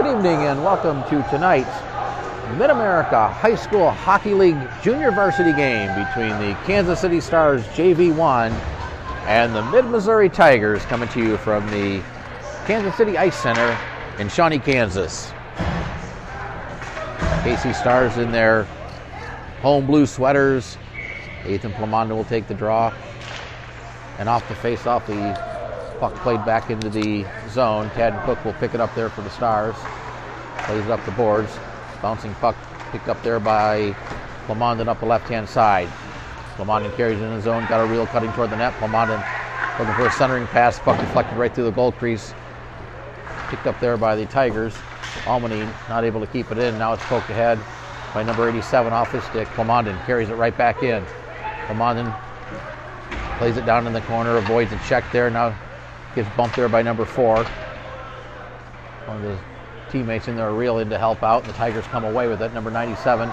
Good evening and welcome to tonight's Mid-America High School Hockey League Junior Varsity game between the Kansas City Stars JV1 and the Mid-Missouri Tigers, coming to you from the Kansas City Ice Center in Shawnee, Kansas. KC Stars in their home blue sweaters. Ethan Plamondon will take the draw. And off the face-off, the puck played back into the zone. Cadden Cook will pick it up there for the Stars. Plays it up the boards. Bouncing puck picked up there by Plamondon up the left-hand side. Plamondon carries it in the zone. Got a reel cutting toward the net. Plamondon looking for a centering pass. Puck deflected right through the goal crease. Picked up there by the Tigers. Almany not able to keep it in. Now it's poked ahead by number 87 off his stick. Plamondon carries it right back in. Plamondon plays it down in the corner, avoids a check there. Now gets bumped there by number 4. One of the teammates in there reel in to help out, and the Tigers come away with it. Number 97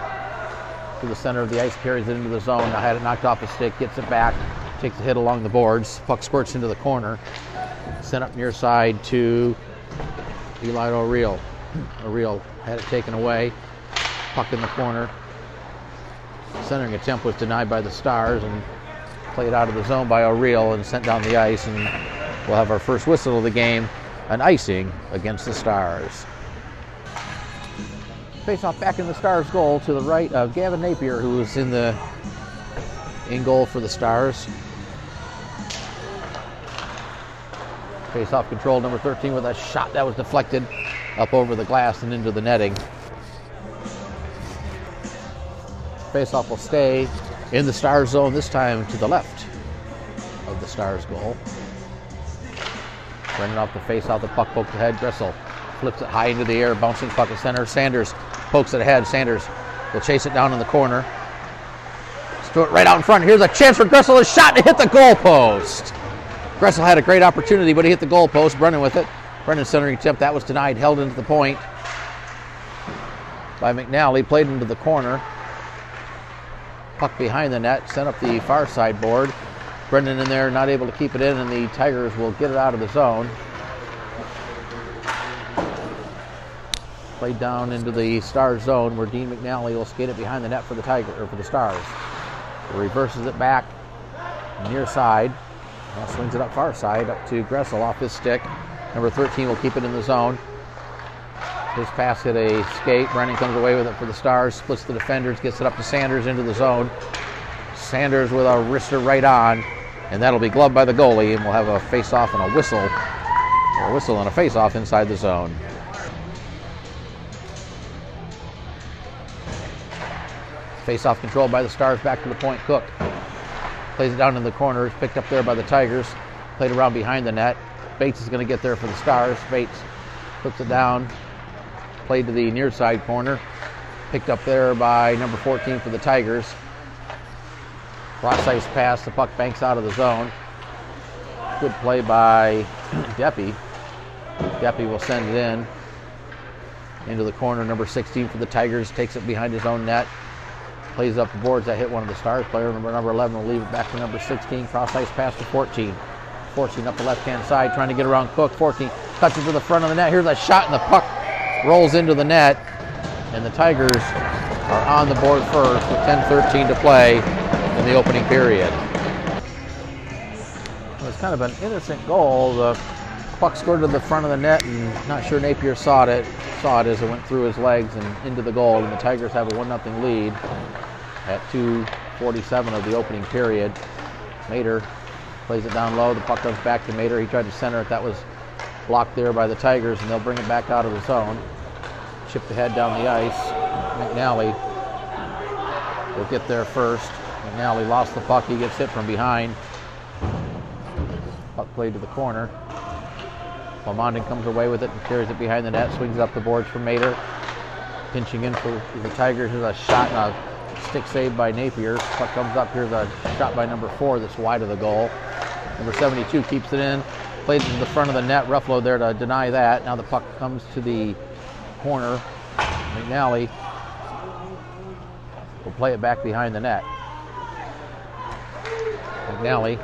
to the center of the ice, carries it into the zone. Now had it knocked off his stick, gets it back, takes a hit along the boards. Puck squirts into the corner. Sent up near side to Eli O'Reel. O'Reel had it taken away. Puck in the corner. Centering attempt was denied by the Stars and played out of the zone by O'Reel and sent down the ice, and we'll have our first whistle of the game, an icing against the Stars. Face off back in the Stars goal to the right of Gavin Napier, who was in goal for the Stars. Face off control, number 13 with a shot that was deflected up over the glass and into the netting. Face off will stay in the Stars zone, this time to the left of the Stars goal. Brennan off the face off, the puck poked ahead. Gressel flips it high into the air, bouncing puck at center. Sanders pokes it ahead. Sanders will chase it down in the corner. Stewart right out in front. Here's a chance for Gressel. A shot to hit the goal post. Gressel had a great opportunity, but he hit the goal post. Brennan with it. Brennan centering attempt. That was denied. Held into the point by McNally. Played into the corner. Puck behind the net. Sent up the far side board. Brennan in there, not able to keep it in, and the Tigers will get it out of the zone. Played down into the Stars zone, where Dean McNally will skate it behind the net for the Stars. He reverses it back near side. Now swings it up far side, up to Gressel off his stick. Number 13 will keep it in the zone. His pass hit a skate. Brennan comes away with it for the Stars. Splits the defenders, gets it up to Sanders into the zone. Sanders with a wrister right on, and that'll be gloved by the goalie, and we'll have a face-off and a whistle, or a whistle and a face-off inside the zone. Face-off controlled by the Stars, back to the point. Cook plays it down in the corner. It's picked up there by the Tigers. Played around behind the net. Bates is going to get there for the Stars. Bates puts it down. Played to the near side corner. Picked up there by number 14 for the Tigers. Cross-ice pass. The puck banks out of the zone. Good play by Deppy. Deppy will send it in. Into the corner. Number 16 for the Tigers. Takes it behind his own net. Plays up the boards. That hit one of the Stars players. Number 11 will leave it back to number 16. Cross-ice pass to 14. 14 up the left-hand side, trying to get around Cook. 14 cuts it to the front of the net. Here's a shot, and the puck rolls into the net. And the Tigers are on the board first with 10:13 to play in the opening period. It was kind of an innocent goal. The puck scored to the front of the net, and not sure Napier saw it as it went through his legs and into the goal. And the Tigers have a 1-0 lead at 2:47 of the opening period. Mater plays it down low. The puck comes back to Mater. He tried to center it. That was blocked there by the Tigers, and they'll bring it back out of the zone. Chipped ahead down the ice. McNally will get there first. McNally lost the puck. He gets hit from behind. Puck played to the corner. Plamondon comes away with it and carries it behind the net. Swings up the boards for Mater. Pinching in for the Tigers. There's a shot and a stick save by Napier. Puck comes up. Here's a shot by number 4 that's wide of the goal. Number 72 keeps it in. Plays it to the front of the net. Ruffalo there to deny that. Now the puck comes to the corner. McNally will play it back behind the net. McNally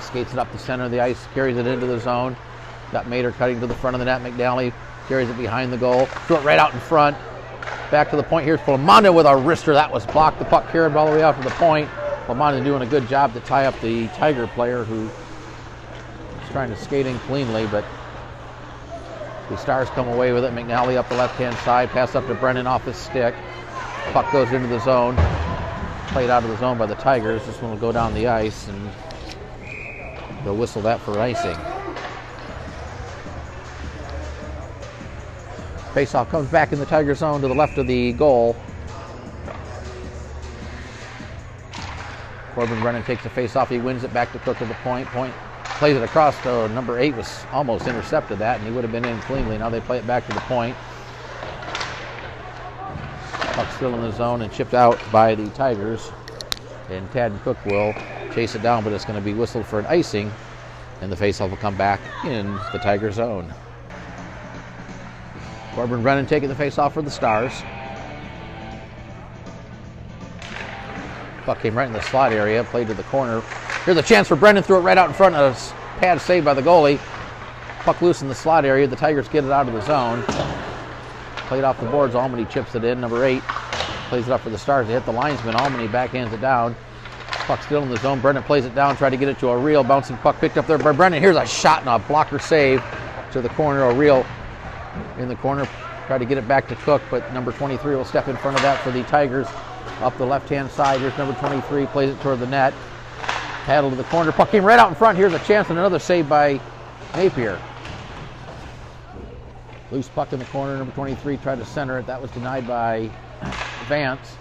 skates it up the center of the ice, carries it into the zone. Got Mater cutting to the front of the net. McNally carries it behind the goal. Throw it right out in front. Back to the point. Here's Plamondon with a wrister. That was blocked. The puck carried all the way out to the point. Plamondon doing a good job to tie up the Tiger player who is trying to skate in cleanly, but the Stars come away with it. McNally up the left-hand side. Pass up to Brennan off his stick. Puck goes into the zone. Played out of the zone by the Tigers. This one will go down the ice, and they'll whistle that for icing. Faceoff comes back in the Tiger zone to the left of the goal. Brennan takes the faceoff. He wins it back to Cook at the point. Point plays it across to number 8. Was almost intercepted that, and he would have been in cleanly. Now they play it back to the point. Puck still in the zone and chipped out by the Tigers. And Tad and Cook will chase it down, but it's going to be whistled for an icing, and the faceoff will come back in the Tiger zone. Brennan taking the faceoff for the Stars. Puck came right in the slot area, played to the corner. Here's a chance for Brennan, threw it right out in front. A pad saved by the goalie. Puck loose in the slot area. The Tigers get it out of the zone. Played off the boards. Albany chips it in. Number 8 plays it up for the Stars. They hit the linesman. Albany backhands it down. Puck still in the zone. Brennan plays it down, tried to get it to O'Reilly. Bouncing puck picked up there by Brennan. Here's a shot and a blocker save to the corner. O'Reilly in the corner. Tried to get it back to Cook, but number 23 will step in front of that for the Tigers. Up the left-hand side. Here's number 23. Plays it toward the net. Paddle to the corner. Puck came right out in front. Here's a chance and another save by Napier. Loose puck in the corner. Number 23 tried to center it. That was denied by Vance.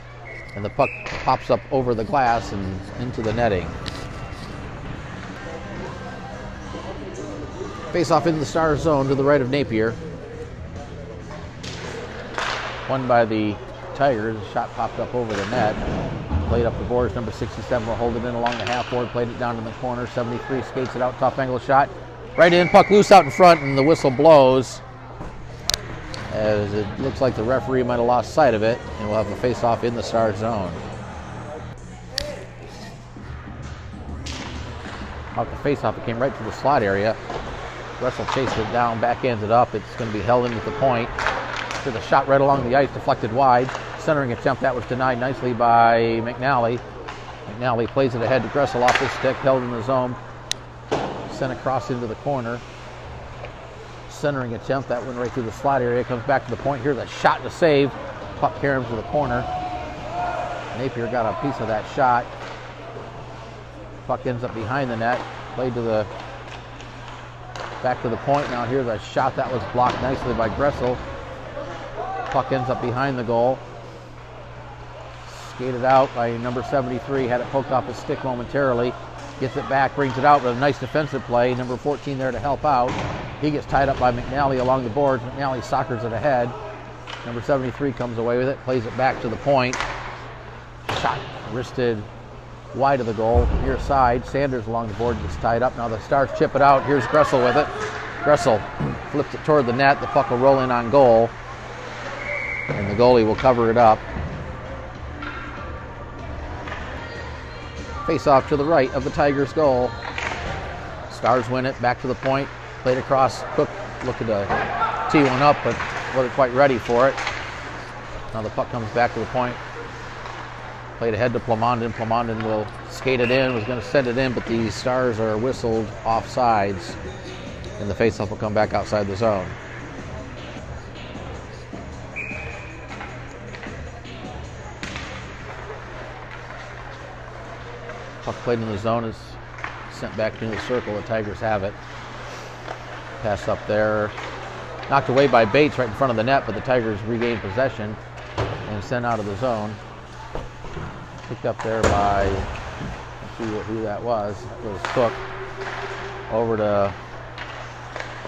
And the puck pops up over the glass and into the netting. Face off into the Stars zone to the right of Napier. Won by the Tigers. Shot popped up over the net. Played up the boards. Number 67 will hold it in along the half board. Played it down to the corner. 73 skates it out. Top angle shot. Right in. Puck loose out in front, and the whistle blows, as it looks like the referee might have lost sight of it, and we'll have a face-off in the Stars zone. Off the face-off, it came right to the slot area. Gressel chased it down, backhands it up. It's going to be held in at the point. There's a shot right along the ice, deflected wide. Centering attempt, that was denied nicely by McNally. McNally plays it ahead to Gressel off his stick, held in the zone. Sent across into the corner. Centering attempt, that went right through the slot area. Comes back to the point. Here's a shot and a save. Puck carries to the corner. Napier got a piece of that shot. Puck ends up behind the net. Played to the back to the point. Now here's a shot that was blocked nicely by Gressel. Puck ends up behind the goal. Skated out by number 73. Had it poked off his stick momentarily. Gets it back, brings it out with a nice defensive play. Number 14 there to help out. He gets tied up by McNally along the boards. McNally soccers it ahead. Number 73 comes away with it, plays it back to the point. Shot wristed wide of the goal, near side. Sanders along the board gets tied up. Now the Stars chip it out. Here's Gressel with it. Gressel flips it toward the net. The puck will roll in on goal, and the goalie will cover it up. Face off to the right of the Tigers' goal. Stars win it, back to the point. Played across. Cook looking to tee one up, but wasn't quite ready for it. Now the puck comes back to the point. Played ahead to Plamondon. Plamondon will skate it in. Was going to send it in, but the Stars are whistled off sides, and the faceoff will come back outside the zone. Puck played in the zone is sent back into the circle. The Tigers have it. Pass up there. Knocked away by Bates right in front of the net, but the Tigers regain possession and sent out of the zone. Picked up there by, let's see who that was. That was Cook. Over to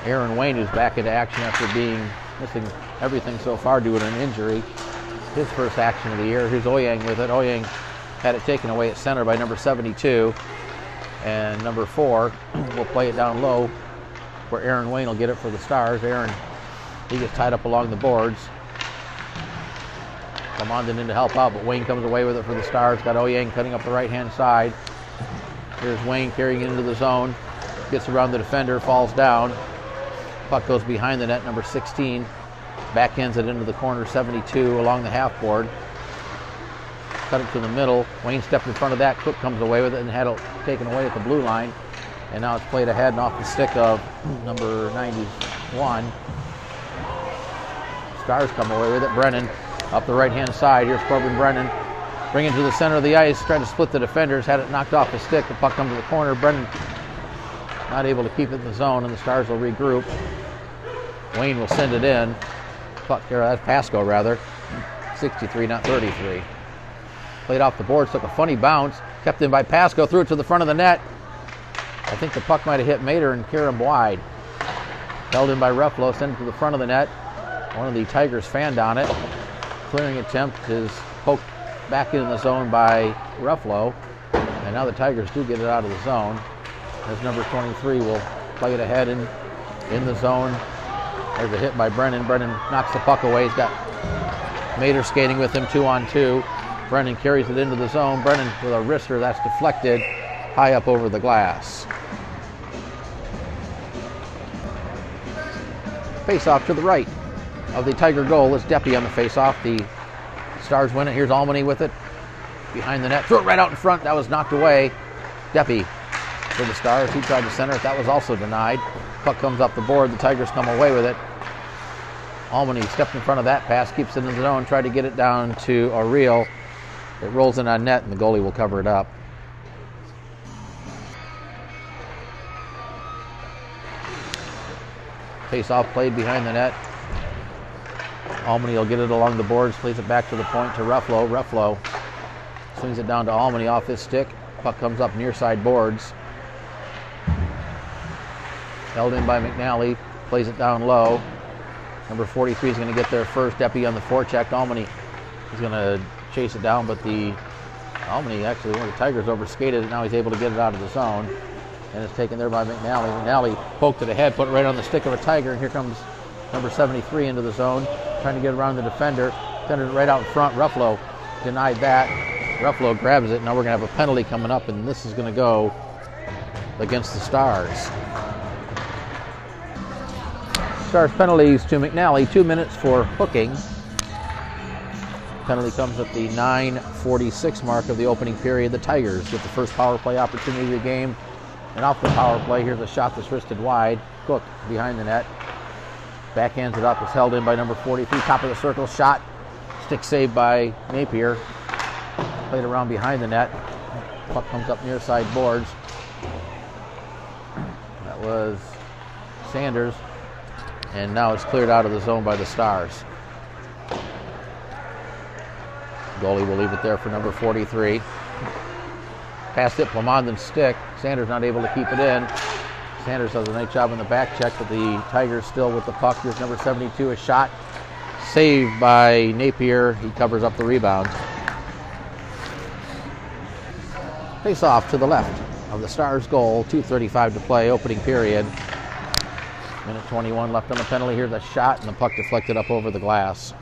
Aaron Wayne, who's back into action after being missing everything so far due to an injury. His first action of the year. Here's Oyang with it. Oyang had it taken away at center by number 72, and number 4 will play it down low where Aaron Wayne will get it for the Stars. Aaron, he gets tied up along the boards. Plamondon in to help out, but Wayne comes away with it for the Stars. Got Oyang cutting up the right-hand side. Here's Wayne carrying it into the zone. Gets around the defender, falls down. Puck goes behind the net, number 16. Backhands it into the corner, 72 along the half board. Cut it to the middle. Wayne stepped in front of that. Cook comes away with it and had it taken away at the blue line. And now it's played ahead and off the stick of number 91. Stars come away with it. Brennan up the right-hand side. Here's Corbin Brennan. Bring it to the center of the ice. Trying to split the defenders. Had it knocked off the stick. The puck comes to the corner. Brennan not able to keep it in the zone, and the Stars will regroup. Wayne will send it in. Puck, that's Pasko rather. 63, not 33. Played off the boards, took a funny bounce. Kept in by Pasko, threw it to the front of the net. I think the puck might have hit Mater and carried him wide. Held in by Ruffalo, sent it to the front of the net. One of the Tigers fanned on it. Clearing attempt is poked back into the zone by Ruffalo. And now the Tigers do get it out of the zone. As number 23 will play it ahead in the zone. There's a hit by Brennan. Brennan knocks the puck away. He's got Mater skating with him 2-on-2. Brennan carries it into the zone. Brennan with a wrister that's deflected high up over the glass. Face-off to the right of the Tiger goal is Deppy on the face-off. The Stars win it. Here's Almany with it. Behind the net. Throw it right out in front. That was knocked away. Deppy for the Stars. He tried to center it. That was also denied. Puck comes up the board. The Tigers come away with it. Almany stepped in front of that pass. Keeps it in the zone. Tried to get it down to O'Reilly. It rolls in on net, and the goalie will cover it up. Face-off played behind the net. Almany will get it along the boards, plays it back to the point to Ruffalo. Ruffalo swings it down to Almany off his stick. Puck comes up near side boards. Held in by McNally, plays it down low. Number 43 is going to get there first. Deppy on the forecheck. Almany is going to chase it down, but Almany, actually, one of the Tigers overskated it. Now he's able to get it out of the zone. And it's taken there by McNally. McNally poked it ahead, put it right on the stick of a Tiger, and here comes number 73 into the zone, trying to get around the defender. Sent it right out in front. Ruffalo denied that. Ruffalo grabs it. Now we're going to have a penalty coming up, and this is going to go against the Stars. Stars penalties to McNally, 2 minutes for hooking. Penalty comes at the 9:46 mark of the opening period. The Tigers get the first power play opportunity of the game. And off the power play, here's a shot that's wristed wide. Cook behind the net. Backhands it up. It's held in by number 43. Top of the circle shot. Stick saved by Napier. Played around behind the net. Puck comes up near side boards. That was Sanders. And now it's cleared out of the zone by the Stars. Goalie will leave it there for number 43. Passed it, Plamondon's stick. Sanders not able to keep it in. Sanders does a nice job on the back check, but the Tigers still with the puck. Here's number 72, a shot saved by Napier. He covers up the rebound. Face off to the left of the Stars goal. 2:35 to play, opening period. Minute 21 left on the penalty. Here's a shot, and the puck deflected up over the glass.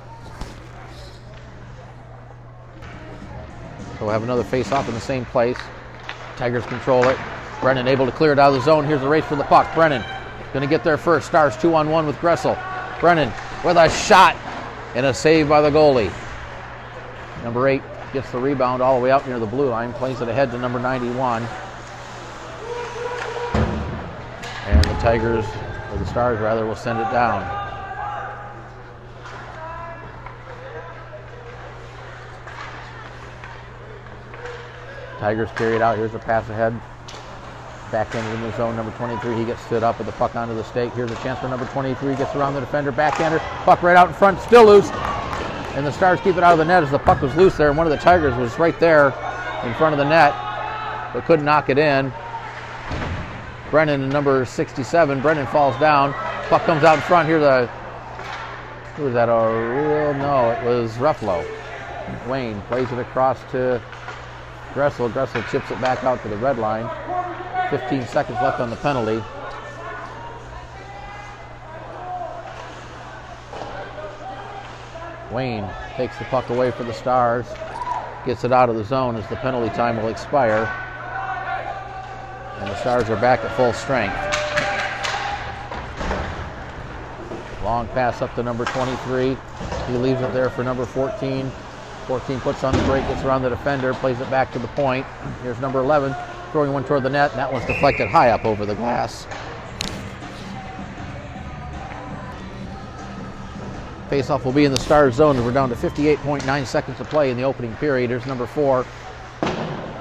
So we'll have another face-off in the same place. Tigers control it. Brennan able to clear it out of the zone. Here's the race for the puck. Brennan going to get there first. Stars 2-on-1 with Gressel. Brennan with a shot and a save by the goalie. Number 8 gets the rebound all the way out near the blue line. Plays it ahead to number 91. And the Tigers, or the Stars rather, will send it down. Tigers carry it out. Here's a pass ahead. Backhanded in the zone. Number 23, he gets stood up with the puck onto the stake. Here's a chance for number 23. Gets around the defender. Backhander. Puck right out in front. Still loose. And the Stars keep it out of the net as the puck was loose there. And one of the Tigers was right there in front of the net, but couldn't knock it in. Brennan, number 67. Brennan falls down. Puck comes out in front. Here's who was that? No, it was Ruffalo. Wayne plays it across to Gressel. Gressel chips it back out to the red line. 15 seconds left on the penalty. Wayne takes the puck away for the Stars. Gets it out of the zone as the penalty time will expire. And the Stars are back at full strength. Long pass up to number 23. He leaves it there for number 14. 14 puts on the break, gets around the defender, plays it back to the point. Here's number 11, throwing one toward the net, and that one's deflected high up over the glass. Faceoff will be in the Stars zone, and we're down to 58.9 seconds to play in the opening period. Here's number 4.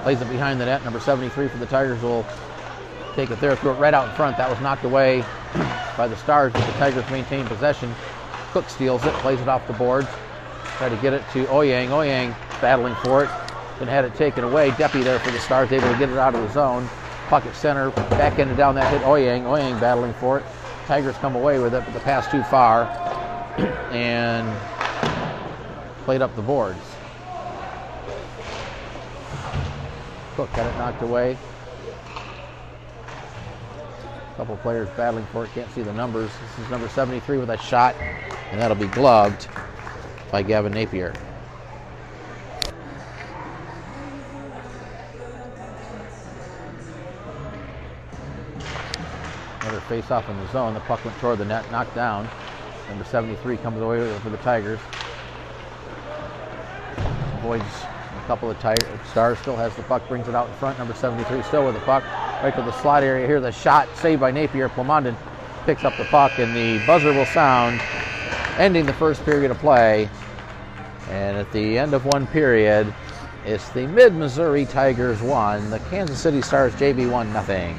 Plays it behind the net. Number 73 for the Tigers will take it there, throw it right out in front. That was knocked away by the Stars, but the Tigers maintain possession. Cook steals it, plays it off the boards. Try to get it to Oyang. Oyang battling for it. Then had it taken away. Deppy there for the Stars, able to get it out of the zone. Puck at center, back ended down that hit Oyang. Oyang battling for it. Tigers come away with it, but the pass too far and played up the boards. Cook had it knocked away. A couple players battling for it, can't see the numbers. This is number 73 with a shot, and that'll be gloved by Gavin Napier. Another face-off in the zone. The puck went toward the net, knocked down. Number 73 comes away with it for the Tigers. Avoids a couple of Stars, still has the puck, brings it out in front. Number 73 still with the puck. Right to the slot area here. The shot saved by Napier. Plamondon picks up the puck, and the buzzer will sound, ending the first period of play. And at the end of one period, it's the Mid-Missouri Tigers 1, the Kansas City Stars JV1 nothing.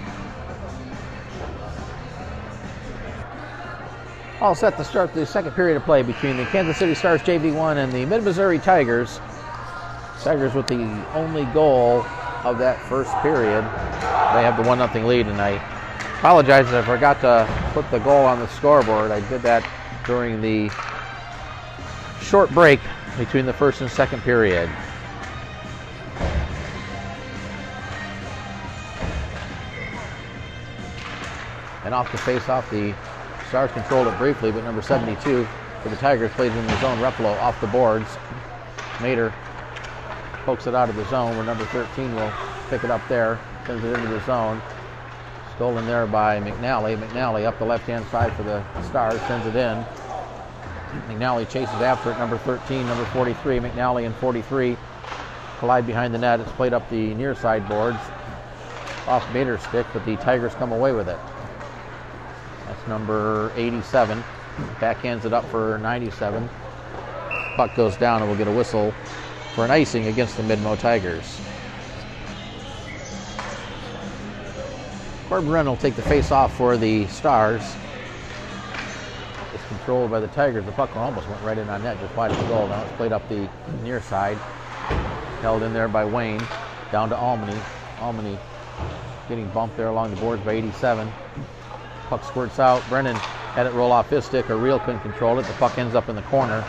All set to start the second period of play between the Kansas City Stars JV1 and the Mid-Missouri Tigers. Tigers with the only goal of that first period. They have the 1-0 lead, and I apologize that I forgot to put the goal on the scoreboard. I did that during the short break between the first and second period. And off the face-off, the Stars controlled it briefly, but number 72 for the Tigers plays in the zone. Ruffalo off the boards. Mater pokes it out of the zone, where number 13 will pick it up there, sends it into the zone. Stolen there by McNally. McNally up the left-hand side for the Stars, sends it in. McNally chases after it, number 13, number 43. McNally and 43 collide behind the net. It's played up the near side boards. Off Mater's stick, but the Tigers come away with it. That's number 87. Backhands it up for 97. Puck goes down, and we'll get a whistle for an icing against the Midmo Tigers. Brennan will take the face-off for the Stars. It's controlled by the Tigers. The puck almost went right in on net, just wide of the goal. Now it's played up the near side. Held in there by Wayne. Down to Almany. Almany getting bumped there along the boards by 87. Puck squirts out. Brennan had it roll off his stick. O'Reilly couldn't control it. The puck ends up in the corner.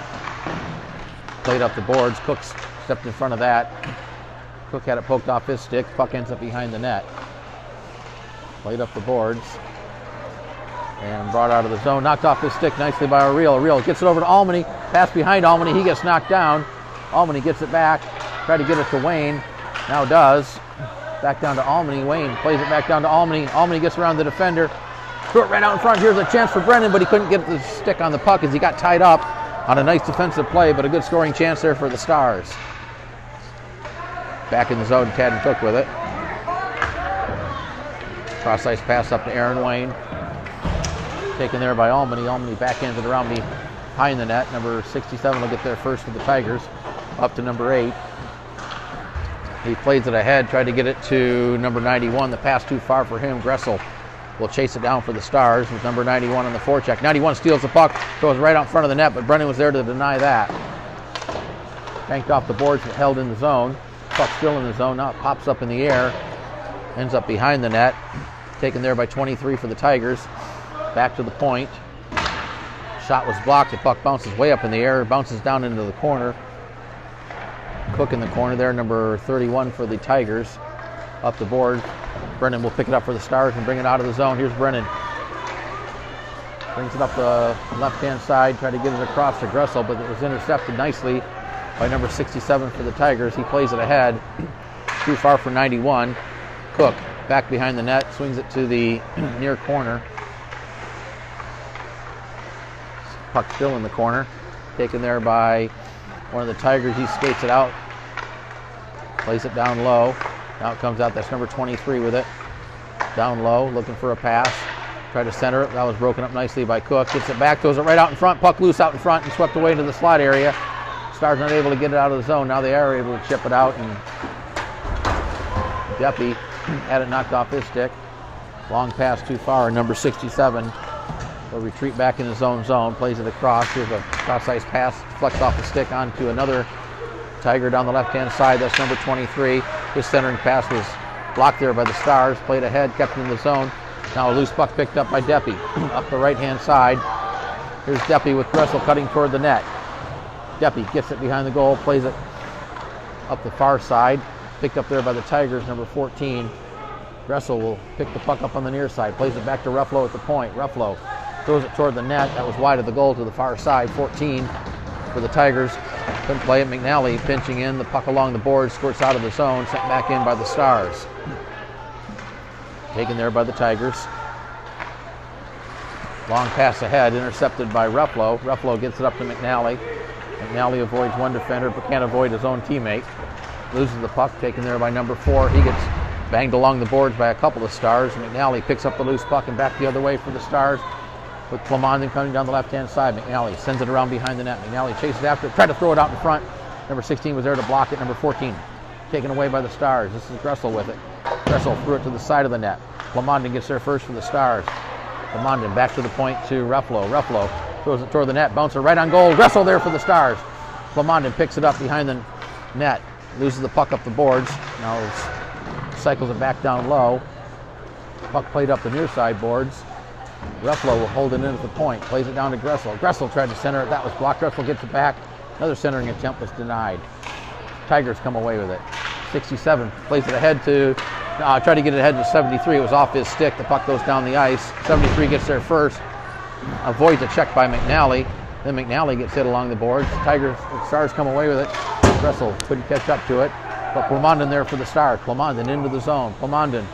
Played up the boards. Cook stepped in front of that. Cook had it poked off his stick. Puck ends up behind the net. Played up the boards. And brought out of the zone. Knocked off his stick nicely by O'Reilly. O'Reilly gets it over to Almany. Pass behind Almany. He gets knocked down. Almany gets it back. Tried to get it to Wayne. Now does. Back down to Almany. Wayne plays it back down to Almany. Almany gets around the defender. Threw it right out in front. Here's a chance for Brennan, but he couldn't get the stick on the puck as he got tied up on a nice defensive play, but a good scoring chance there for the Stars. Back in the zone, Cadden Cook with it. Cross-ice pass up to Aaron Wayne. Taken there by Almany. Almany backhands it around behind the net. Number 67 will get there first for the Tigers. Up to number 8. He plays it ahead, tried to get it to number 91. The pass too far for him. Gressel will chase it down for the Stars with number 91 on the forecheck. 91 steals the puck, goes right out in front of the net, but Brennan was there to deny that. Banked off the boards, but held in the zone. Puck still in the zone. Now it pops up in the air. Ends up behind the net. Taken there by 23 for the Tigers. Back to the point. Shot was blocked. The puck bounces way up in the air. Bounces down into the corner. Cook in the corner there, number 31 for the Tigers. Up the board. Brennan will pick it up for the Stars and bring it out of the zone. Here's Brennan. Brings it up the left-hand side. Tried to get it across to Gressel, but it was intercepted nicely by number 67 for the Tigers. He plays it ahead. Too far for 91. Cook back behind the net. Swings it to the near corner. Puck still in the corner. Taken there by one of the Tigers. He skates it out. Plays it down low. Now it comes out. That's number 23 with it. Down low, looking for a pass. Try to center it. That was broken up nicely by Cook. Gets it back, throws it right out in front. Puck loose out in front and swept away into the slot area. Stars not able to get it out of the zone. Now they are able to chip it out, and Deppy had it knocked off his stick. Long pass too far. Number 67 will retreat back in his own zone. Plays it across. Here's a cross-ice pass. Flex off the stick onto another Tiger down the left-hand side. That's number 23. His centering pass was blocked there by the Stars. Played ahead, kept in the zone. Now a loose puck picked up by Deppy. Up the right-hand side. Here's Deppy with Gressel cutting toward the net. Deppy gets it behind the goal, plays it up the far side. Picked up there by the Tigers, number 14. Gressel will pick the puck up on the near side. Plays it back to Ruffalo at the point. Ruffalo throws it toward the net. That was wide of the goal to the far side. 14 for the Tigers. Couldn't play it. McNally pinching in. The puck along the board, squirts out of the zone. Sent back in by the Stars. Taken there by the Tigers. Long pass ahead, intercepted by Ruffalo. Ruffalo gets it up to McNally. McNally avoids one defender, but can't avoid his own teammate. Loses the puck, taken there by number 4. He gets banged along the boards by a couple of Stars. McNally picks up the loose puck and back the other way for the Stars, with Plamondon coming down the left-hand side. McNally sends it around behind the net. McNally chases after it, tried to throw it out in front. Number 16 was there to block it. Number 14 taken away by the Stars. This is Gressel with it. Gressel threw it to the side of the net. Plamondon gets there first for the Stars. Plamondon back to the point to Ruffalo. Ruffalo throws it toward the net, bouncer right on goal. Gressel there for the Stars. Plamondon picks it up behind the net, loses the puck up the boards. Now cycles it back down low. Puck played up the near side boards. Ruffalo will hold it in at the point, plays it down to Gressel. Gressel tried to center it, that was blocked. Gressel gets it back. Another centering attempt was denied. Tigers come away with it. 67 plays it ahead to, tried to get it ahead to 73. It was off his stick. The puck goes down the ice. 73 gets there first, avoids a check by McNally. Then McNally gets hit along the boards. The Stars come away with it. Gressel couldn't catch up to it, but Plamondon there for the Stars. Plamondon into the zone. Plamondon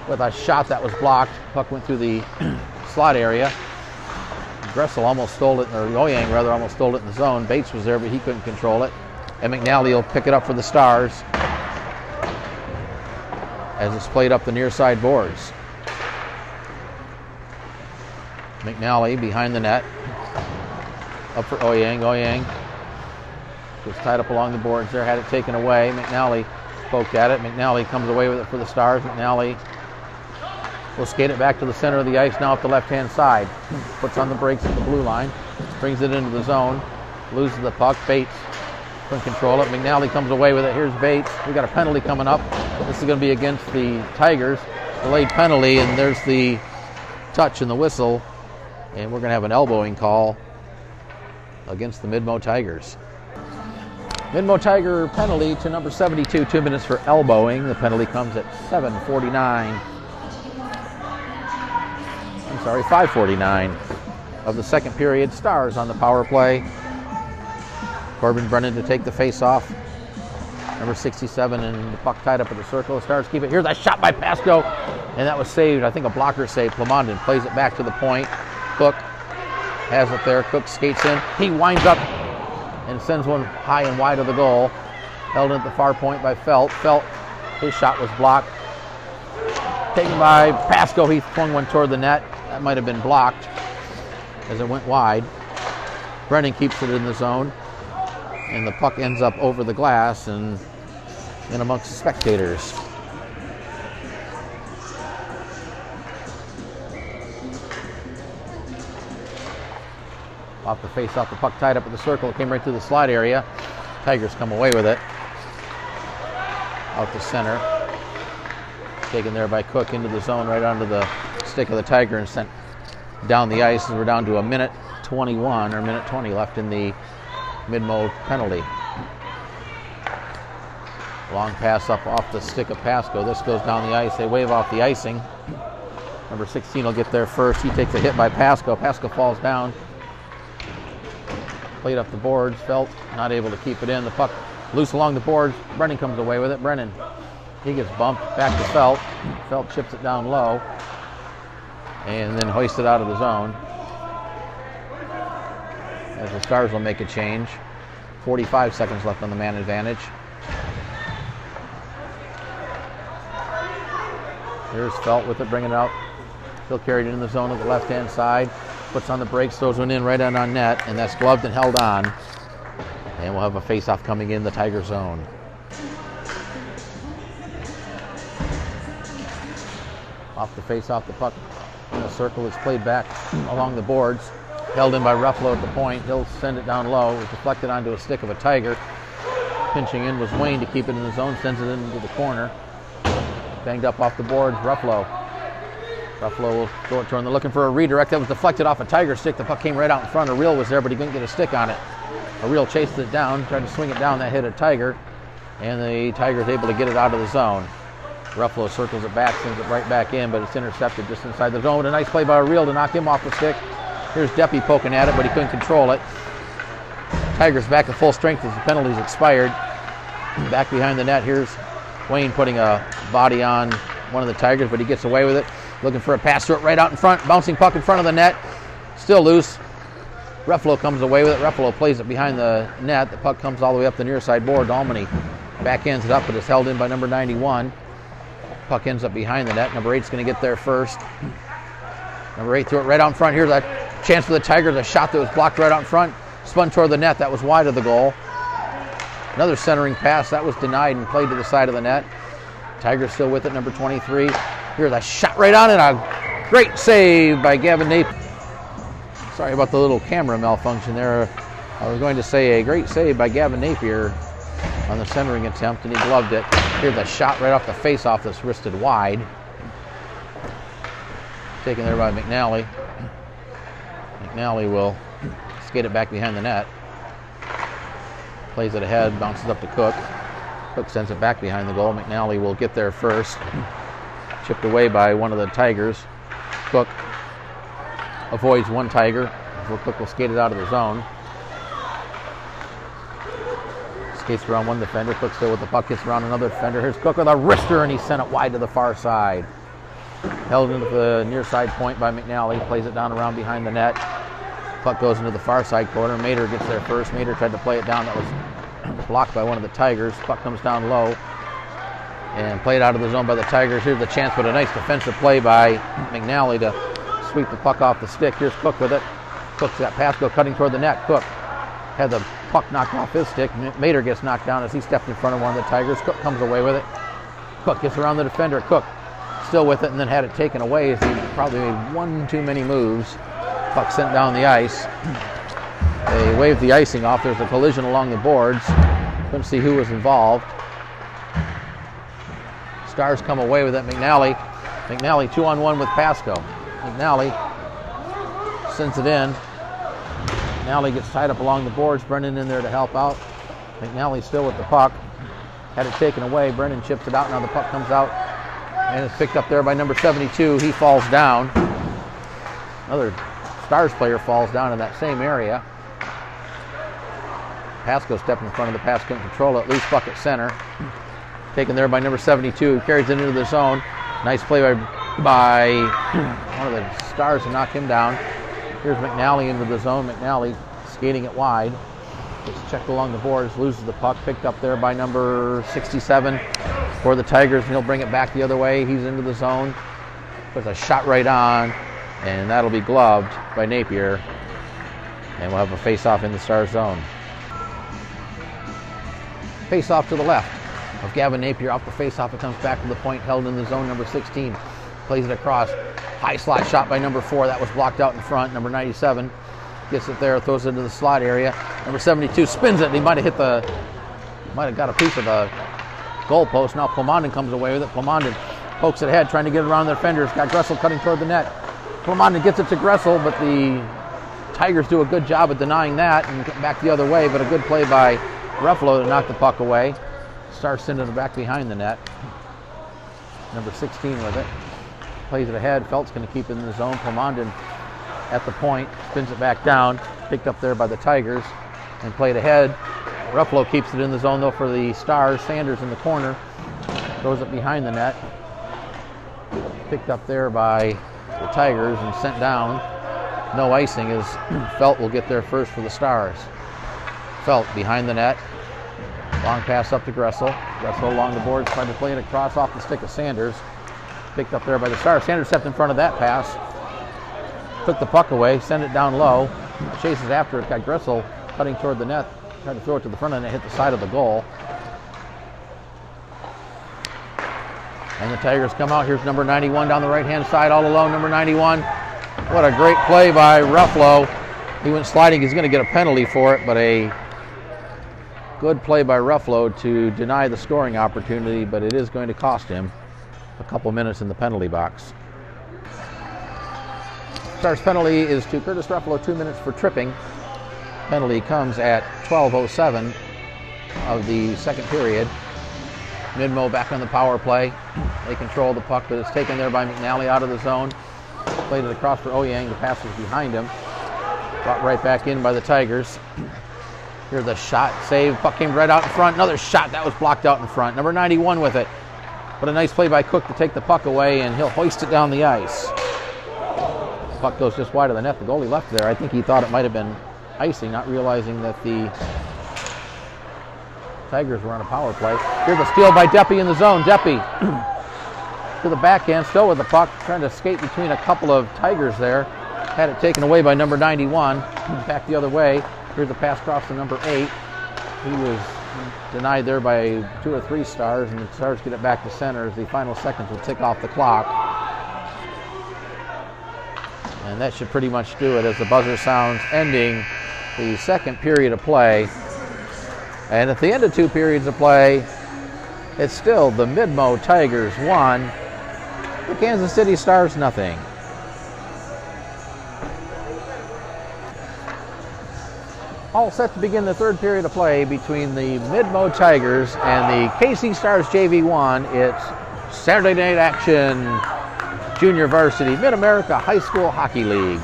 with a shot that was blocked. Puck went through the slot area. Gressel almost stole it, or Oyang rather almost stole it in the zone. Bates was there, but he couldn't control it. And McNally will pick it up for the Stars as it's played up the near side boards. McNally behind the net. Up for Oyang. Oyang was tied up along the boards there, had it taken away. McNally poked at it. McNally comes away with it for the Stars. McNally will skate it back to the center of the ice, now up the left-hand side. Puts on the brakes at the blue line. Brings it into the zone. Loses the puck. Bates couldn't control it. McNally comes away with it. Here's Bates. We got a penalty coming up. This is going to be against the Tigers. Delayed penalty, and there's the touch and the whistle. And we're going to have an elbowing call against the Midmo Tigers. Midmo Tiger penalty to number 72, 2 minutes for elbowing. The penalty comes at 5:49 of the second period. Stars on the power play. Corbin Brennan to take the face-off. Number 67 and the puck tied up at the circle. The Stars keep it. Here's a shot by Pasko, and that was saved. I think a blocker save. Plamondon plays it back to the point. Cook has it there. Cook skates in. He winds up and sends one high and wide of the goal. Held at the far point by Felt. Felt, his shot was blocked. Taken by Pasko. He flung one toward the net. That might have been blocked as it went wide. Brennan keeps it in the zone, and the puck ends up over the glass and in amongst the spectators. Off the face-off, the puck tied up at the circle. It came right through the slot area. Tigers come away with it. Out the center. Taken there by Cook into the zone, right onto the stick of the Tiger, and sent down the ice. We're down to a minute 21, or minute 20 left in the Midmo penalty. Long pass up off the stick of Pasko. This goes down the ice. They wave off the icing. Number 16 will get there first. He takes a hit by Pasko. Pasko falls down. Played up the boards. Felt not able to keep it in. The puck loose along the boards. Brennan comes away with it. Brennan, he gets bumped back to Felt. Felt chips it down low and then hoists it out of the zone. as the Stars will make a change. 45 seconds left on the man advantage. Here's Felt with it, bringing it out. Still carried in the zone of the left-hand side. Puts on the brakes, throws one in right on net, and that's gloved and held on. And we'll have a face-off coming in the Tiger zone. Off the face-off, the puck in a circle is played back along the boards. Held in by Ruffalo at the point. He'll send it down low. It was deflected onto a stick of a Tiger. Pinching in was Wayne to keep it in the zone, sends it into the corner. Banged up off the boards, Ruffalo. Ruffalo will throw it to him. They're looking for a redirect. That was deflected off a Tiger stick. The puck came right out in front. A reel was there, but he couldn't get a stick on it. A reel chased it down, tried to swing it down. That hit a Tiger, and the Tiger's able to get it out of the zone. Ruffalo circles it back, sends it right back in, but it's intercepted just inside the zone. A nice play by a reel to knock him off the stick. Here's Deppy poking at it, but he couldn't control it. Tigers back at full strength as the penalties expired. Back behind the net, here's Wayne putting a body on one of the Tigers, but he gets away with it. Looking for a pass to it right out in front. Bouncing puck in front of the net. Still loose. Ruffalo comes away with it. Ruffalo plays it behind the net. The puck comes all the way up the near side board. Dalmany backhands it up, but it's held in by number 91. Puck ends up behind the net. Number 8's going to get there first. Number 8 threw it right out in front. Here's a chance for the Tigers. A shot that was blocked right out in front. Spun toward the net. That was wide of the goal. Another centering pass. That was denied and played to the side of the net. Tigers still with it, number 23. Here's a shot right on it. A great save by Gavin Napier. Sorry about the little camera malfunction there. I was going to say a great save by Gavin Napier on the centering attempt, and he gloved it. Here's a shot right off the face-off that's wristed wide. Taken there by McNally. McNally will skate it back behind the net. Plays it ahead, bounces up to Cook. Cook sends it back behind the goal. McNally will get there first. Chipped away by one of the Tigers. Cook avoids one Tiger. Cook will skate it out of the zone. Skates around one defender. Cook still with the puck, gets around another defender. Here's Cook with a wrister, and he sent it wide to the far side. Held into the near side point by McNally. Plays it down around behind the net. Puck goes into the far side corner. Mater gets there first. Mater tried to play it down. That was blocked by one of the Tigers. Puck comes down low and played out of the zone by the Tigers. Here's the chance, but a nice defensive play by McNally to sweep the puck off the stick. Here's Cook with it. Cook's got Pasko cutting toward the net. Cook had the puck knocked off his stick. Mater gets knocked down as he stepped in front of one of the Tigers. Cook comes away with it. Cook gets around the defender. Cook still with it and then had it taken away as he probably made one too many moves. Puck sent down the ice. They waved the icing off. There's a collision along the boards. Couldn't see who was involved. Stars come away with it. McNally 2-on-1 with Pasko. McNally sends it in. McNally gets tied up along the boards. Brennan in there to help out. McNally still with the puck. Had it taken away. Brennan chips it out. Now the puck comes out and it's picked up there by number 72. He falls down. Another Stars player falls down in that same area. Pasko stepped in front of the pass, couldn't control it. Loose puck at center. Taken there by number 72. Carries it into the zone. Nice play by one of the Stars to knock him down. Here's McNally into the zone. McNally skating it wide. Gets checked along the boards, loses the puck. Picked up there by number 67 for the Tigers, and he'll bring it back the other way. He's into the zone. Puts a shot right on, and that'll be gloved by Napier. And we'll have a face-off in the Stars zone. Face-off to the left of Gavin Napier. Off the face-off, it comes back to the point, held in the zone. Number 16 plays it across. High slot shot by number 4. That was blocked out in front. Number 97 gets it there, throws it into the slot area. Number 72 spins it, and he might have got a piece of a goalpost. Now Plamondon comes away with it. Plamondon pokes it ahead, trying to get around the defenders. Got Gressel cutting toward the net. Plamondon gets it to Gressel, but the Tigers do a good job of denying that and get back the other way, but a good play by Ruffalo to knock the puck away. Starts sending it back behind the net. Number 16 with it. Plays it ahead. Felt's going to keep it in the zone. Plamondon at the point. Spins it back down. Picked up there by the Tigers and played ahead. Ruffalo keeps it in the zone though for the Stars. Sanders in the corner. Throws it behind the net. Picked up there by the Tigers and sent down. no icing, as Felt will get there first for the Stars. Felt behind the net. Long pass up to Gressel. Gressel along the boards, tried to play it across off the stick of Sanders. Picked up there by the Stars. Sanders stepped in front of that pass. Took the puck away, sent it down low. Chases after it, got Gressel cutting toward the net. Tried to throw it to the front and it hit the side of the goal. And the Tigers come out. Here's number 91 down the right-hand side, all alone, number 91. What a great play by Ruffalo. He went sliding. He's going to get a penalty for it, but a good play by Ruffalo to deny the scoring opportunity, but it is going to cost him a couple minutes in the penalty box. Stars penalty is to Curtis Ruffalo, 2 minutes for tripping. Penalty comes at 12:07 of the second period. Midmo back on the power play. They control the puck, but it's taken there by McNally out of the zone. Played it across for Oyang. The pass was behind him. Brought right back in by the Tigers. Here's a shot, save. Puck came right out in front. Another shot that was blocked out in front. Number 91 with it. But a nice play by Cook to take the puck away, and he'll hoist it down the ice. The puck goes just wide of the net. The goalie left there. I think he thought it might have been icing, not realizing that the Tigers were on a power play. Here's a steal by Deppy in the zone. Deppy to the backhand, still with the puck, trying to skate between a couple of Tigers there. Had it taken away by number 91. Back the other way. Here's a pass across to number 8. He was denied there by 2 or 3 Stars, and the Stars get it back to center as the final seconds will tick off the clock. And that should pretty much do it as the buzzer sounds, ending the second period of play. And at the end of 2 periods of play, it's still the Midmo Tigers 1, the Kansas City Stars nothing. All set to begin the third period of play between the Midmo Tigers and the KC Stars JV1. It's Saturday night action, Junior Varsity Mid-America High School Hockey League.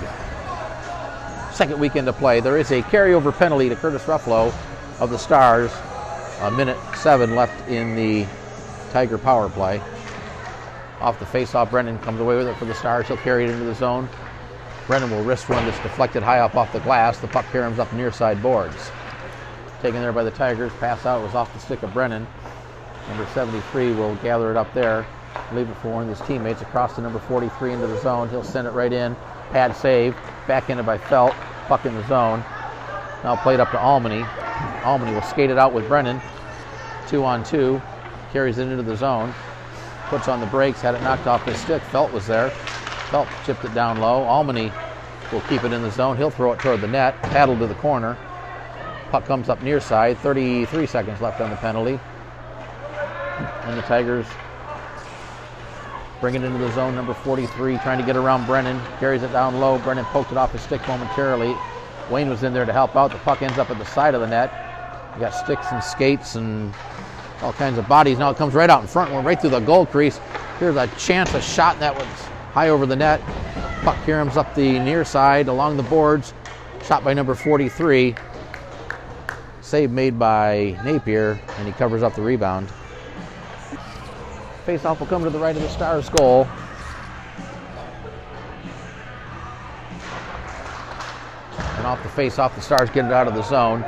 Second weekend of play. There is a carryover penalty to Curtis Ruffalo of the Stars. 1:07 left in the Tiger power play. Off the face-off, Brennan comes away with it for the Stars. He'll carry it into the zone. Brennan will wrist one that's deflected high up off the glass. The puck caroms up near side boards. Taken there by the Tigers. Pass out was off the stick of Brennan. Number 73 will gather it up there. Leave it for one of his teammates across to number 43 into the zone. He'll send it right in. Pad save. Backhanded by Felt. Puck in the zone. Now played up to Almany. Almany will skate it out with Brennan. 2-on-2. Carries it into the zone. Puts on the brakes. Had it knocked off his stick. Felt was there. Felt chipped it down low. Almany will keep it in the zone. He'll throw it toward the net. Paddle to the corner. Puck comes up near side. 33 seconds left on the penalty. And the Tigers bring it into the zone. Number 43 trying to get around Brennan. Carries it down low. Brennan poked it off his stick momentarily. Wayne was in there to help out. The puck ends up at the side of the net. You got sticks and skates and all kinds of bodies. Now it comes right out in front. Went right through the goal crease. Here's a chance, a shot that was high over the net. Puck caroms up the near side along the boards. Shot by number 43. Save made by Napier, and he covers up the rebound. Face-off will come to the right of the Stars' goal. And off the face-off, the Stars get it out of the zone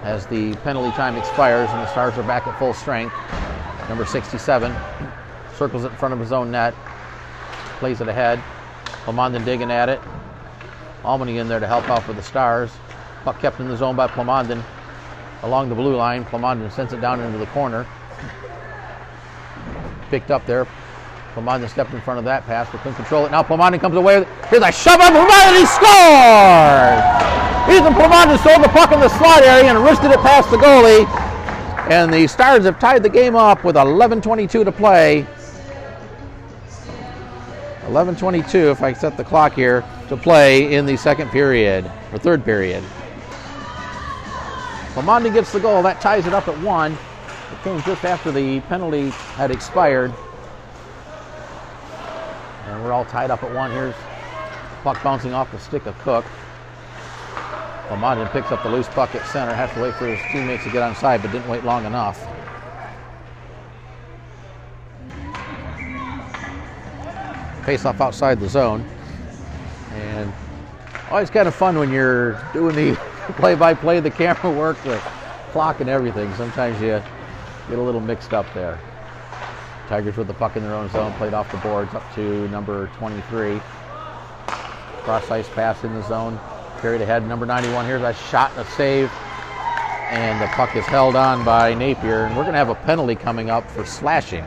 as the penalty time expires and the Stars are back at full strength. Number 67 circles it in front of his own net. Plays it ahead. Plamondon digging at it. Almany in there to help out for the Stars. Puck kept in the zone by Plamondon. Along the blue line, Plamondon sends it down into the corner. Picked up there. Plamondon stepped in front of that pass, but couldn't control it. Now Plamondon comes away with it. Here's a shove up. Plamondon, he scores! Ethan Plamondon stole the puck in the slot area and wristed it past the goalie. And the Stars have tied the game up with 11:22 to play. 11:22, if I set the clock here, to play in the second period, or third period. Plamondon gets the goal. That ties it up at 1. It came just after the penalty had expired. And we're all tied up at 1. Here's puck bouncing off the stick of Cook. Plamondon picks up the loose puck at center. Has to wait for his teammates to get on side, but didn't wait long enough. Face off outside the zone. And Always kind of fun when you're doing the play-by-play, the camera work, the clock and everything. Sometimes you get a little mixed up there. Tigers with the puck in their own zone, played off the boards up to number 23. Cross ice pass in the zone, carried ahead. Number 91, here's a shot and a save. And the puck is held on by Napier. And we're going to have a penalty coming up for slashing.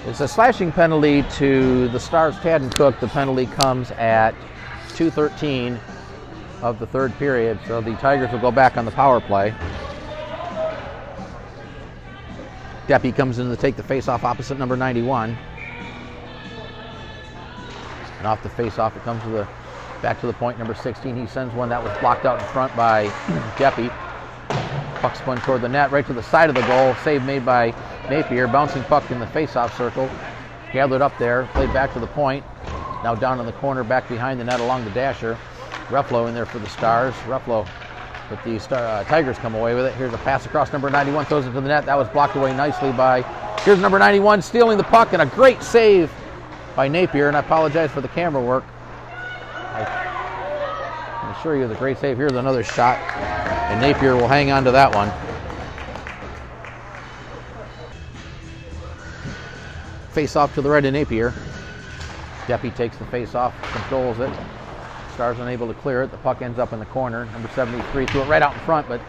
It's a slashing penalty to the Stars' Tad and Cook. The penalty comes at 2:13 of the third period, so the Tigers will go back on the power play. Deppy comes in to take the face-off opposite number 91. And off the face-off, it comes to back to the point, number 16. He sends one that was blocked out in front by Deppy. Puck spun toward the net, right to the side of the goal. Save made by Napier. Bouncing puck in the face-off circle. Gathered up there, played back to the point. Now down in the corner, back behind the net along the dasher. Ruffalo in there for the Stars. Ruffalo, but the Tigers come away with it. Here's a pass across number 91, throws it to the net. That was blocked away nicely by, here's number 91 stealing the puck, and a great save by Napier. And I apologize for the camera work. I assure you, the great save. Here's another shot, and Napier will hang on to that one. Face off to the right of Napier. Deppy takes the face off, controls it. Stars unable to clear it. The puck ends up in the corner. Number 73 threw it right out in front, but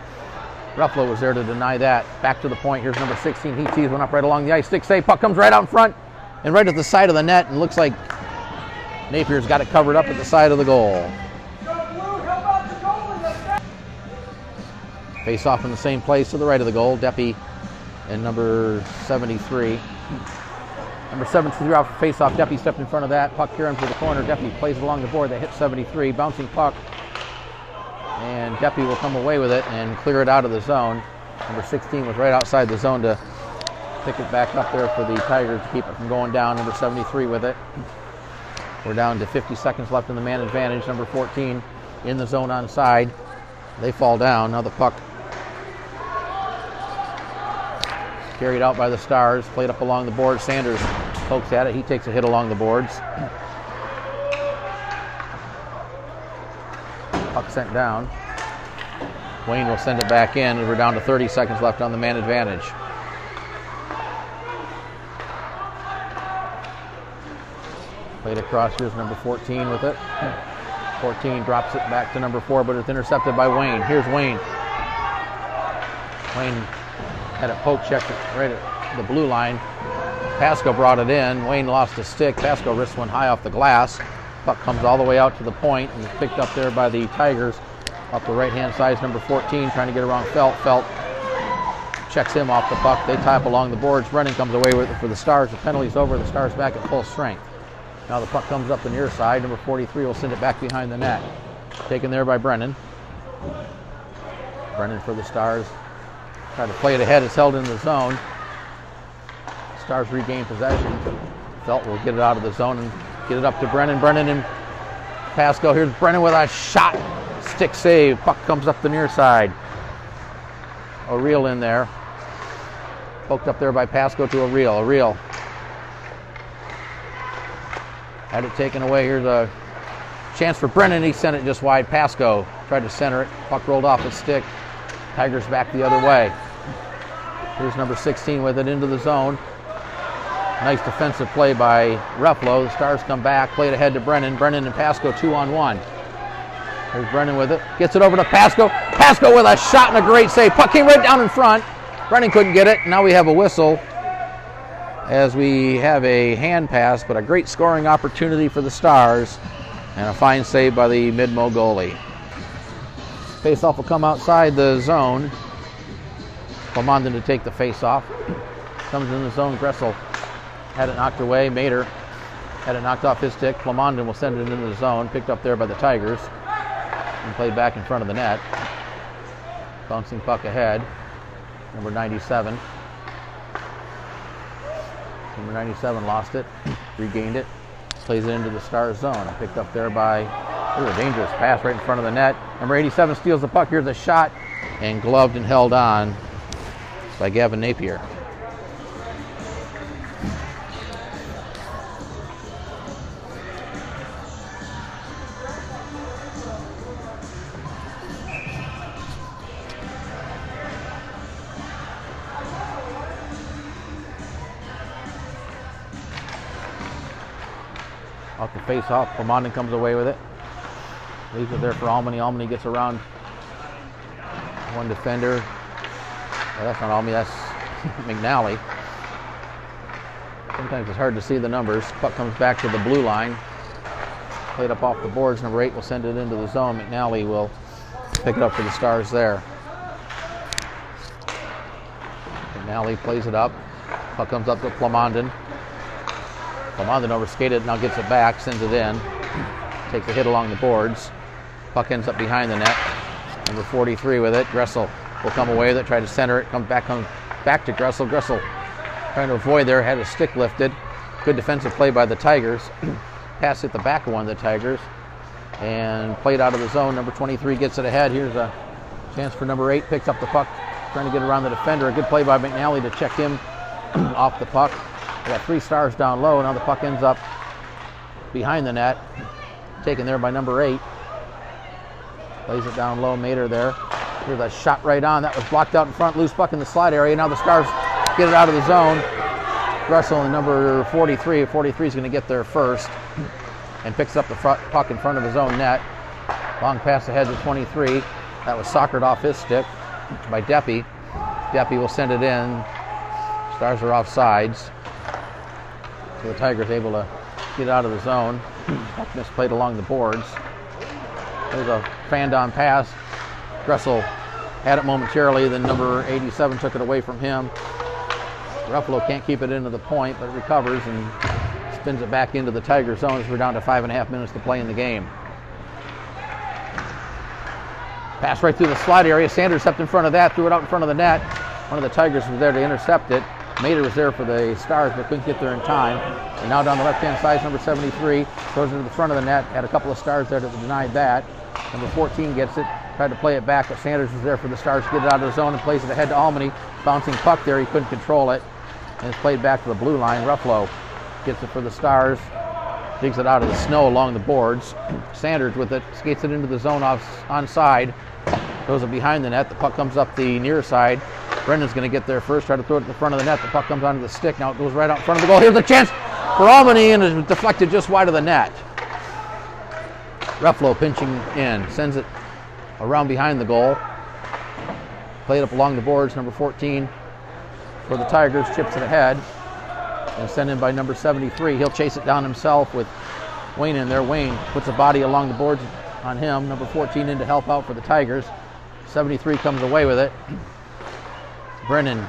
Ruffalo was there to deny that. Back to the point. Here's number 16. He tees one up right along the ice. Stick save. Puck comes right out in front and right at the side of the net, and looks like Napier's got it covered up at the side of the goal. Face off in the same place to the right of the goal. Deppy and number 73. Number 73 off the face-off. Deppy stepped in front of that. Puck here into the corner. Deppy plays it along the board. They hit 73. Bouncing puck. And Deppy will come away with it and clear it out of the zone. Number 16 was right outside the zone to pick it back up there for the Tigers to keep it from going down. Number 73 with it. We're down to 50 seconds left in the man advantage. Number 14 in the zone on side. They fall down. Now the puck carried out by the Stars, played up along the board. Sanders pokes at it. He takes a hit along the boards. Puck sent down. Wayne will send it back in, and we're down to 30 seconds left on the man advantage. Played across. Here's number 14 with it. 14 drops it back to number 4, but it's intercepted by Wayne. Here's Wayne. Wayne had it poke checked right at the blue line. Pasko brought it in. Wayne lost a stick. Pasko wrists one high off the glass. Puck comes all the way out to the point and is picked up there by the Tigers. Up the right-hand side is number 14, trying to get around Felt. Felt checks him off the puck. They tie up along the boards. Brennan comes away with it for the Stars. The penalty's over. The Stars back at full strength. Now the puck comes up the near side. Number 43 will send it back behind the net. Taken there by Brennan. Brennan for the Stars. Try to play it ahead. It's held in the zone. Stars regain possession. Felt will get it out of the zone and get it up to Brennan. Brennan and Pasko. Here's Brennan with a shot. Stick save. Puck comes up the near side. O'Reilly in there. Poked up there by Pasko to O'Reilly. O'Reilly had it taken away. Here's a chance for Brennan. He sent it just wide. Pasko tried to center it. Puck rolled off his stick. Tigers back the other way. Here's number 16 with it into the zone. Nice defensive play by Ruffalo. The Stars come back, played ahead to Brennan. Brennan and Pasko 2-on-1. Here's Brennan with it. Gets it over to Pasko. Pasko with a shot and a great save. Puck came right down in front. Brennan couldn't get it. Now we have a whistle as we have a hand pass, but a great scoring opportunity for the Stars and a fine save by the mid-mo goalie. Face-off will come outside the zone. Plamondon to take the face-off. Comes in the zone. Gressel had it knocked away. Mater had it knocked off his stick. Plamondon will send it into the zone. Picked up there by the Tigers and played back in front of the net. Bouncing puck ahead. Number 97. Number 97 lost it. Regained it. Plays it into the Stars zone. Picked up there by... a dangerous pass right in front of the net. Number 87 steals the puck. Here's a shot, and gloved and held on by Gavin Napier. Off the face-off, Plamondon comes away with it. Leaves it there for Albany. Albany gets around one defender. Well, that's not Albany, that's McNally. Sometimes it's hard to see the numbers. Puck comes back to the blue line. Played up off the boards. Number 8 will send it into the zone. McNally will pick it up for the Stars there. McNally plays it up. Puck comes up to Plamondon. Plamondon overskated, now gets it back, sends it in. Takes a hit along the boards. Puck ends up behind the net. Number 43 with it. Gressel will come away with it, try to center it, comes back to Gressel. Gressel trying to avoid there, had his stick lifted. Good defensive play by the Tigers. Pass at the back of one of the Tigers. And played out of the zone. Number 23 gets it ahead. Here's a chance for number 8. Picks up the puck, trying to get around the defender. A good play by McNally to check him off the puck. We got 3 Stars down low. Now the puck ends up behind the net. Taken there by number 8. Plays it down low. Mater there. Here's a shot right on. That was blocked out in front. Loose puck in the slide area. Now the Stars get it out of the zone. Gressel and number 43. 43 is going to get there first and picks up the puck in front of his own net. Long pass ahead to 23. That was soccered off his stick by Deppy. Deppy will send it in. Stars are off sides. So the Tigers able to get out of the zone. Puck misplayed along the boards. There's a fan-down pass. Gressel had it momentarily, then number 87 took it away from him. Ruffalo can't keep it into the point, but recovers and spins it back into the Tiger zone as we're down to 5.5 minutes to play in the game. Pass right through the slide area. Sanders stepped in front of that, threw it out in front of the net. One of the Tigers was there to intercept it. Mater was there for the Stars, but couldn't get there in time. And now down the left-hand side, number 73 throws it to the front of the net. Had a couple of Stars there that denied that. Number 14 gets it, tried to play it back, but Sanders was there for the Stars to get it out of the zone and plays it ahead to Albany. Bouncing puck there, he couldn't control it. And it's played back to the blue line. Ruffalo gets it for the Stars, digs it out of the snow along the boards. Sanders with it, skates it into the zone onside, throws it behind the net. The puck comes up the near side. Brennan's going to get there first, try to throw it to the front of the net. The puck comes onto the stick. Now it goes right out in front of the goal. Here's a chance for Albany, and it's deflected just wide of the net. Ruffalo pinching in, sends it around behind the goal. Played up along the boards. Number 14 for the Tigers chips it ahead and sent in by number 73. He'll chase it down himself with Wayne in there. Wayne puts a body along the boards on him. Number 14 in to help out for the Tigers. 73 comes away with it. Brennan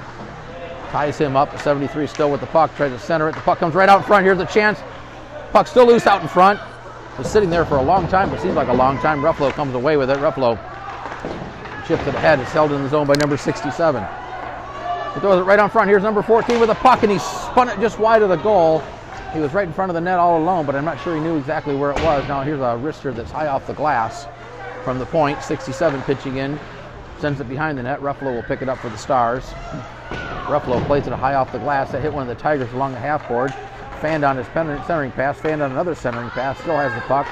ties him up. 73 still with the puck, tries to center it. The puck comes right out in front. Here's the chance. Puck still loose out in front. Was sitting there for a long time, but seems like a long time. Ruffalo comes away with it. Ruffalo chips it ahead. It's held in the zone by number 67. He throws it right on front. Here's number 14 with a puck, and he spun it just wide of the goal. He was right in front of the net all alone, but I'm not sure he knew exactly where it was. Now here's a wrister that's high off the glass from the point. 67 pitching in. Sends it behind the net. Ruffalo will pick it up for the Stars. Ruffalo plays it high off the glass. That hit one of the Tigers along the half board. Fanned on his centering pass. Fanned on another centering pass. Still has the puck.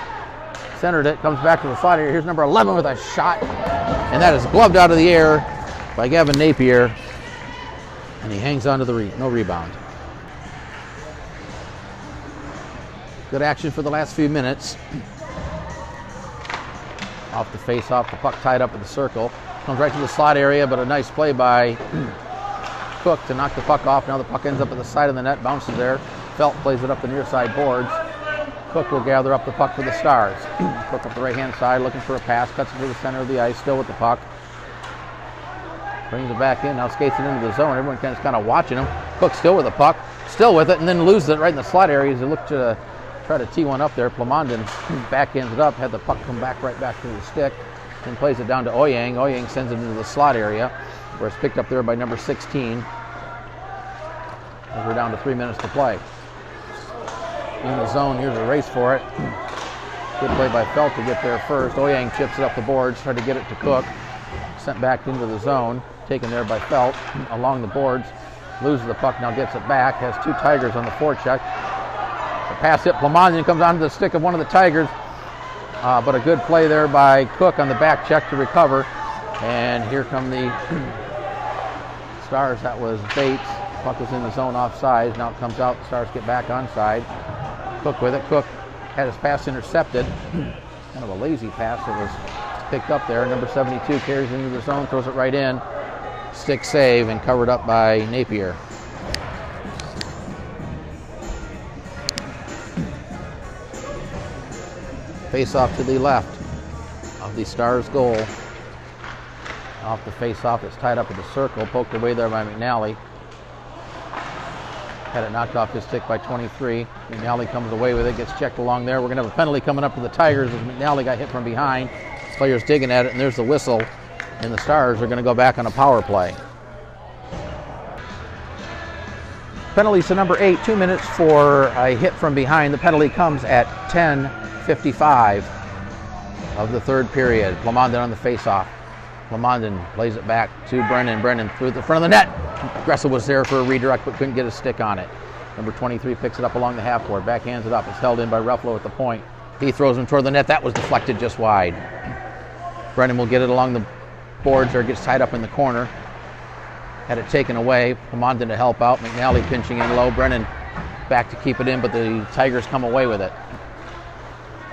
Centered it. Comes back to the slide area. Here's number 11 with a shot. And that is gloved out of the air by Gavin Napier. And he hangs on to the no rebound. Good action for the last few minutes. Off the face-off. The puck tied up in the circle. Comes right to the slot area, but a nice play by Cook to knock the puck off. Now the puck ends up at the side of the net, bounces there. Felt plays it up the near side boards. Cook will gather up the puck for the Stars. Cook up the right-hand side, looking for a pass, cuts it to the center of the ice, still with the puck. Brings it back in, now skates it into the zone. Everyone is kind of watching him. Cook still with the puck, still with it, and then loses it right in the slot area as he looked to try to tee one up there. Plamondon backhands it up, had the puck come back right back to the stick. And plays it down to Oyang. Oyang sends it into the slot area, where it's picked up there by number 16. As we're down to 3 minutes to play. In the zone, here's a race for it. Good play by Felt to get there first. Oyang chips it up the boards, tried to get it to Cook. Sent back into the zone, taken there by Felt along the boards. Loses the puck, now gets it back. Has 2 Tigers on the forecheck. The pass hit Plamondon, comes onto the stick of one of the Tigers. But a good play there by Cook on the back check to recover. And here come the Stars. That was Bates. Puck was in the zone offside. Now it comes out. The Stars get back onside. Cook with it. Cook had his pass intercepted. Kind of a lazy pass that was picked up there. Number 72 carries into the zone, throws it right in. Stick save and covered up by Napier. Face off to the left of the Stars' goal. Off the face off, it's tied up in the circle, poked away there by McNally. Had it knocked off his stick by 23. McNally comes away with it, gets checked along there. We're going to have a penalty coming up to the Tigers as McNally got hit from behind. Players digging at it, and there's the whistle. And the Stars are going to go back on a power play. Penalties to number 8, 2 minutes for a hit from behind. The penalty comes at 10:55 of the third period. Plamondon on the face-off. Plamondon plays it back to Brennan. Brennan through the front of the net. Gressel was there for a redirect but couldn't get a stick on it. Number 23 picks it up along the half-board. Backhands it up. It's held in by Ruffalo at the point. He throws him toward the net. That was deflected just wide. Brennan will get it along the boards or gets tied up in the corner. Had it taken away. Plamondon to help out. McNally pinching in low. Brennan back to keep it in, but the Tigers come away with it.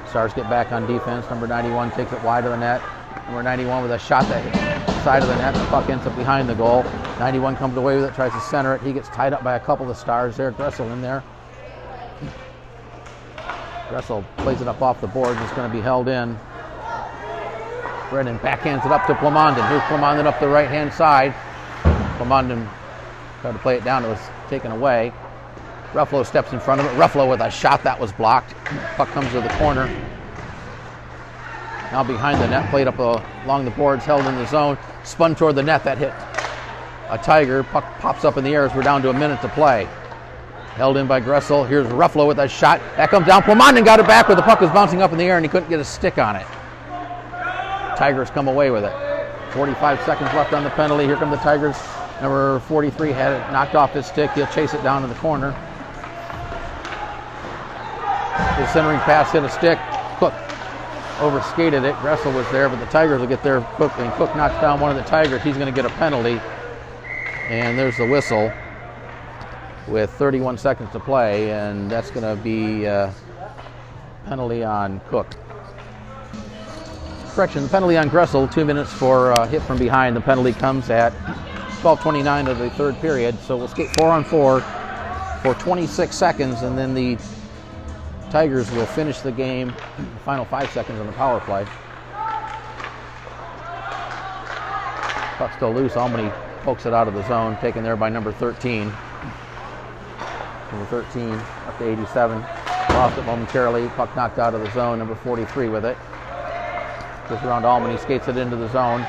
Stars get back on defense. Number 91 takes it wide of the net. Number 91 with a shot that hits side of the net. The puck ends up behind the goal. 91 comes away with it, tries to center it. He gets tied up by a couple of the Stars there. Gressel in there. Gressel plays it up off the board. It's going to be held in. Brennan backhands it up to Plamondon. Here's Plamondon up the right-hand side. Plamondon tried to play it down. It was taken away. Ruffalo steps in front of it. Ruffalo with a shot that was blocked. Puck comes to the corner. Now behind the net, played up along the boards, held in the zone, spun toward the net. That hit a Tiger. Puck pops up in the air as we're down to a minute to play. Held in by Gressel. Here's Ruffalo with a shot. That comes down. Plamondon got it back where the puck was bouncing up in the air and he couldn't get a stick on it. Tigers come away with it. 45 seconds left on the penalty. Here come the Tigers. Number 43 had it knocked off his stick. He'll chase it down in the corner. The centering pass hit a stick. Cook overskated it. Gressel was there, but the Tigers will get there. Cook knocks down one of the Tigers. He's going to get a penalty. And there's the whistle with 31 seconds to play, and that's going to be a penalty on Cook. Correction, the penalty on Gressel, 2 minutes for a hit from behind. The penalty comes at 12:29 of the third period, so we'll skate 4-on-4 for 26 seconds, and then the Tigers will finish the game, the final 5 seconds on the power play. Puck still loose. Albany pokes it out of the zone, taken there by number 13. Number 13 up to 87. Lost it momentarily. Puck knocked out of the zone. Number 43 with it. Goes around Albany, skates it into the zone.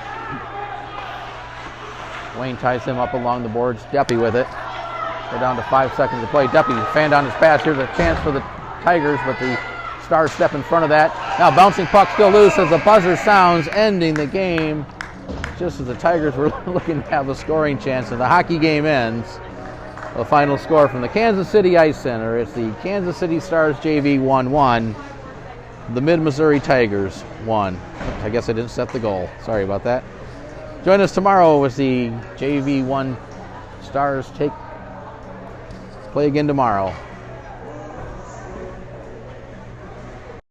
Wayne ties him up along the boards. Deppy with it. We're down to 5 seconds to play. Deppy fanned on his pass. Here's a chance for the Tigers, but the Stars step in front of that. Now bouncing puck still loose as the buzzer sounds, ending the game just as the Tigers were looking to have a scoring chance, and the hockey game ends. The final score from the Kansas City Ice Center, it's the Kansas City Stars JV1 1, the Mid-Missouri Tigers 1. I guess I didn't set the goal. Sorry about that. Join us tomorrow as the JV1 Stars play again tomorrow.